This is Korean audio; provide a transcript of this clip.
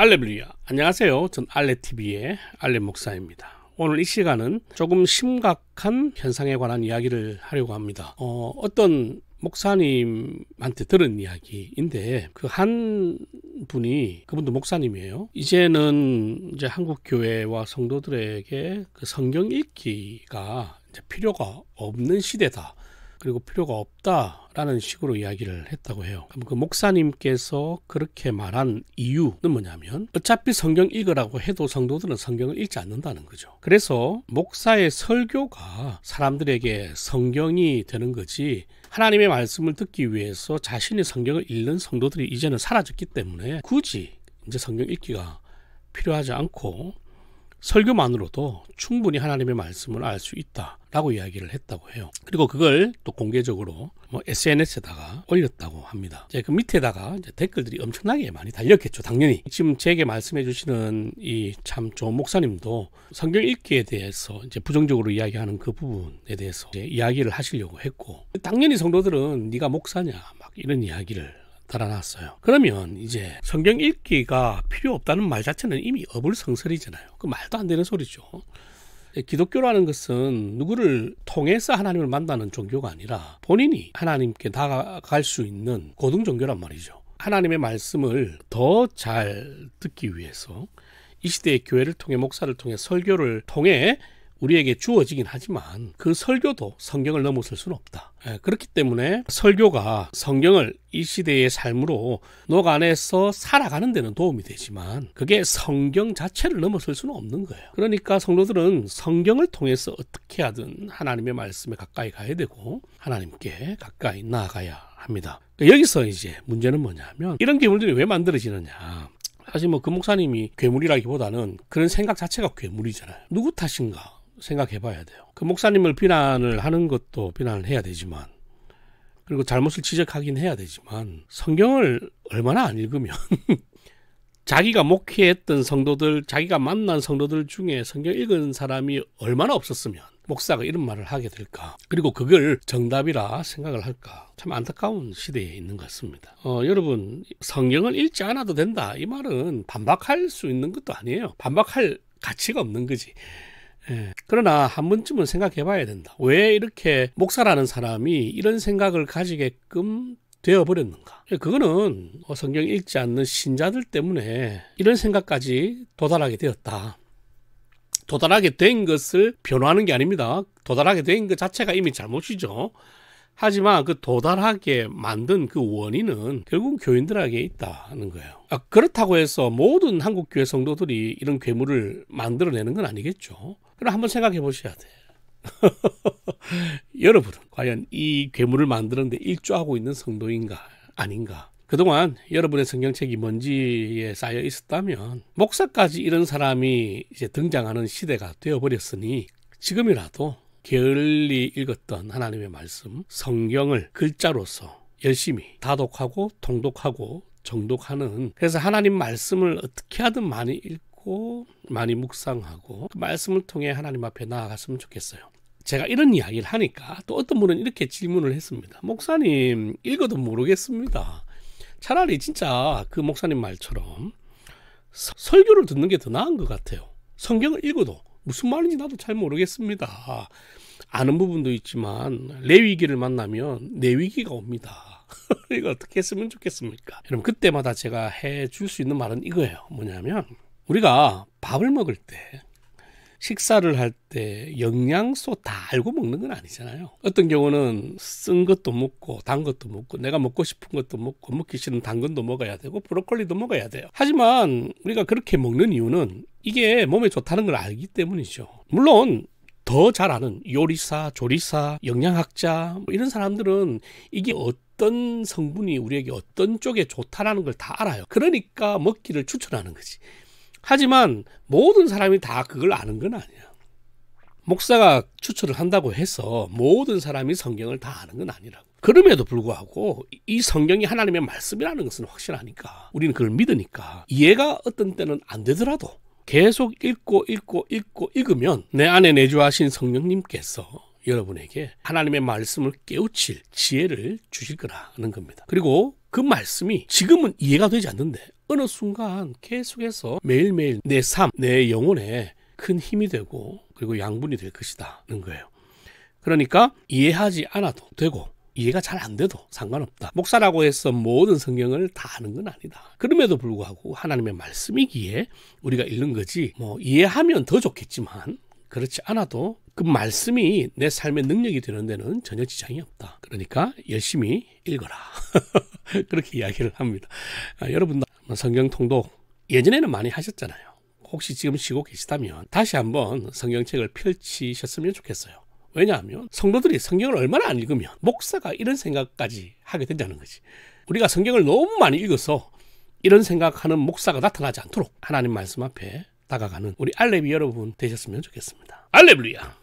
알레루야. 안녕하세요. 전 알레TV의 알레 목사입니다. 오늘 이 시간은 조금 심각한 현상에 관한 이야기를 하려고 합니다. 어떤 목사님한테 들은 이야기인데 그 한 분이, 그분도 목사님이에요. 이제는 한국 교회와 성도들에게 그 성경 읽기가 이제 필요가 없는 시대다. 그리고 필요가 없다라는 식으로 이야기를 했다고 해요. 그럼 그 목사님께서 그렇게 말한 이유는 뭐냐면, 어차피 성경 읽으라고 해도 성도들은 성경을 읽지 않는다는 거죠. 그래서 목사의 설교가 사람들에게 성경이 되는 거지, 하나님의 말씀을 듣기 위해서 자신이 성경을 읽는 성도들이 이제는 사라졌기 때문에 굳이 이제 성경 읽기가 필요하지 않고 설교만으로도 충분히 하나님의 말씀을 알 수 있다라고 이야기를 했다고 해요. 그리고 그걸 또 공개적으로 SNS에다가 올렸다고 합니다. 그 밑에다가 댓글들이 엄청나게 많이 달렸겠죠. 당연히 지금 제게 말씀해 주시는 이 참 좋은 목사님도 성경 읽기에 대해서 이제 부정적으로 이야기하는 그 부분에 대해서 이제 이야기를 하시려고 했고, 당연히 성도들은 네가 목사냐 막 이런 이야기를 달아놨어요. 그러면 이제 성경 읽기가 필요 없다는 말 자체는 이미 어불성설이잖아요. 그 말도 안 되는 소리죠. 기독교라는 것은 누구를 통해서 하나님을 만나는 종교가 아니라 본인이 하나님께 다가갈 수 있는 고등 종교란 말이죠. 하나님의 말씀을 더 잘 듣기 위해서 이 시대의 교회를 통해, 목사를 통해, 설교를 통해 우리에게 주어지긴 하지만 그 설교도 성경을 넘어설 수는 없다. 그렇기 때문에 설교가 성경을 이 시대의 삶으로 녹아내서 살아가는 데는 도움이 되지만 그게 성경 자체를 넘어설 수는 없는 거예요. 그러니까 성도들은 성경을 통해서 어떻게 하든 하나님의 말씀에 가까이 가야 되고 하나님께 가까이 나아가야 합니다. 여기서 이제 문제는 뭐냐면, 이런 괴물들이 왜 만들어지느냐. 사실 그 목사님이 괴물이라기보다는 그런 생각 자체가 괴물이잖아요. 누구 탓인가 생각해 봐야 돼요. 그 목사님을 비난을 하는 것도 비난을 해야 되지만, 그리고 잘못을 지적하긴 해야 되지만, 성경을 얼마나 안 읽으면 자기가 목회했던 성도들, 자기가 만난 성도들 중에 성경 읽은 사람이 얼마나 없었으면 목사가 이런 말을 하게 될까, 그리고 그걸 정답이라 생각을 할까. 참 안타까운 시대에 있는 것 같습니다. 여러분, 성경을 읽지 않아도 된다, 이 말은 반박할 수 있는 것도 아니에요. 반박할 가치가 없는 거지. 그러나 한 번쯤은 생각해 봐야 된다. 왜 이렇게 목사라는 사람이 이런 생각을 가지게끔 되어버렸는가. 그거는 성경 읽지 않는 신자들 때문에 이런 생각까지 도달하게 되었다. 도달하게 된 것을 변호하는 게 아닙니다. 도달하게 된 것 자체가 이미 잘못이죠. 하지만 그 도달하게 만든 그 원인은 결국 교인들에게 있다는 거예요. 그렇다고 해서 모든 한국 교회 성도들이 이런 괴물을 만들어내는 건 아니겠죠. 그럼 한번 생각해 보셔야 돼요. 여러분은 과연 이 괴물을 만드는데 일조하고 있는 성도인가 아닌가? 그동안 여러분의 성경책이 먼지에 쌓여 있었다면 목사까지 이런 사람이 이제 등장하는 시대가 되어버렸으니 지금이라도 게을리 읽었던 하나님의 말씀, 성경을 글자로서 열심히 다독하고 통독하고 정독하는, 그래서 하나님 말씀을 어떻게 하든 많이 읽고 많이 묵상하고 그 말씀을 통해 하나님 앞에 나아갔으면 좋겠어요. 제가 이런 이야기를 하니까 또 어떤 분은 이렇게 질문을 했습니다. 목사님, 읽어도 모르겠습니다. 차라리 진짜 그 목사님 말처럼 설교를 듣는 게 더 나은 것 같아요. 성경을 읽어도 무슨 말인지 나도 잘 모르겠습니다. 아는 부분도 있지만 레위기를 만나면 내위기가 옵니다. 이거 어떻게 했으면 좋겠습니까? 여러분, 그때마다 제가 해줄 수 있는 말은 이거예요. 뭐냐면, 우리가 밥을 먹을 때, 식사를 할 때 영양소 다 알고 먹는 건 아니잖아요. 어떤 경우는 쓴 것도 먹고 단 것도 먹고 내가 먹고 싶은 것도 먹고 먹기 싫은 당근도 먹어야 되고 브로콜리도 먹어야 돼요. 하지만 우리가 그렇게 먹는 이유는 이게 몸에 좋다는 걸 알기 때문이죠. 물론 더 잘 아는 요리사, 조리사, 영양학자 이런 사람들은 이게 어떤 성분이 우리에게 어떤 쪽에 좋다라는 걸 다 알아요. 그러니까 먹기를 추천하는 거지. 하지만 모든 사람이 다 그걸 아는 건 아니야. 목사가 추천을 한다고 해서 모든 사람이 성경을 다 아는 건 아니라고. 그럼에도 불구하고 이 성경이 하나님의 말씀이라는 것은 확실하니까, 우리는 그걸 믿으니까 이해가 어떤 때는 안 되더라도 계속 읽으면 내 안에 내주하신 성령님께서 여러분에게 하나님의 말씀을 깨우칠 지혜를 주실 거라는 겁니다. 그리고 그 말씀이 지금은 이해가 되지 않는데 어느 순간 계속해서 매일매일 내 삶, 내 영혼에 큰 힘이 되고 그리고 양분이 될 것이다는 거예요. 그러니까 이해하지 않아도 되고 이해가 잘 안 돼도 상관없다. 목사라고 해서 모든 성경을 다 아는 건 아니다. 그럼에도 불구하고 하나님의 말씀이기에 우리가 읽는 거지, 이해하면 더 좋겠지만 그렇지 않아도 그 말씀이 내 삶의 능력이 되는 데는 전혀 지장이 없다. 그러니까 열심히 읽어라. 그렇게 이야기를 합니다. 여러분도 성경 통독 예전에는 많이 하셨잖아요. 혹시 지금 쉬고 계시다면 다시 한번 성경책을 펼치셨으면 좋겠어요. 왜냐하면 성도들이 성경을 얼마나 안 읽으면 목사가 이런 생각까지 하게 된다는 거지. 우리가 성경을 너무 많이 읽어서 이런 생각하는 목사가 나타나지 않도록 하나님 말씀 앞에 다가가는 우리 알레비 여러분 되셨으면 좋겠습니다. 알레루야.